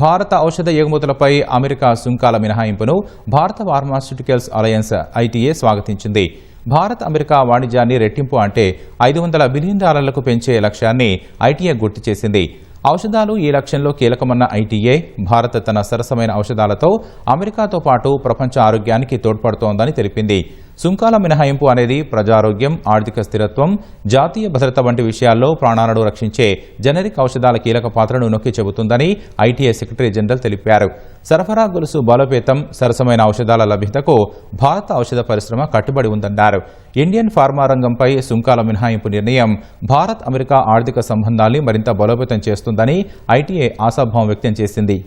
భారత ఔషధ ఎగుమతులపై అమెరికా సుంకాల మినహాయింపును భారత ఫార్మాస్యూటికల్స్ అలయన్స్ ఐటీఏ స్వాగతించింది. భారత్ అమెరికా వాణిజ్యాన్ని రెట్టింపు అంటే $500 బిలియన్ పెంచే లక్ష్యాన్ని ఐటీఏ గుర్తు చేసింది. ఔషధాలు ఈ లక్ష్యంలో కీలకమన్న ఐటీఏ భారత్ తన సరసమైన ఔషధాలతో అమెరికాతో పాటు ప్రపంచ ఆరోగ్యానికి తోడ్పడుతోందని తెలిపింది. సుంకాల మినహాయింపు అనేది ప్రజారోగ్యం, ఆర్థిక స్థిరత్వం, జాతీయ భద్రత వంటి విషయాల్లో ప్రాణాలను రక్షించే జనరిక్ ఔషధాల కీలక పాత్రను నొక్కి చెబుతుందని ఐటీఏ సెక్రటరీ జనరల్ తెలిపారు. సరఫరా గొలుసు బలోపేతం, సరసమైన ఔషధాల లభ్యతకు భారత ఔషధ పరిశ్రమ కట్టుబడి ఉందన్నారు. ఇండియన్ ఫార్మా రంగంపై సుంకాల మినహాయింపు నిర్ణయం భారత్ అమెరికా ఆర్థిక సంబంధాల్ని మరింత బలోపేతం చేస్తుందని ఐటీఏ ఆశాభావం వ్యక్తం చేసింది.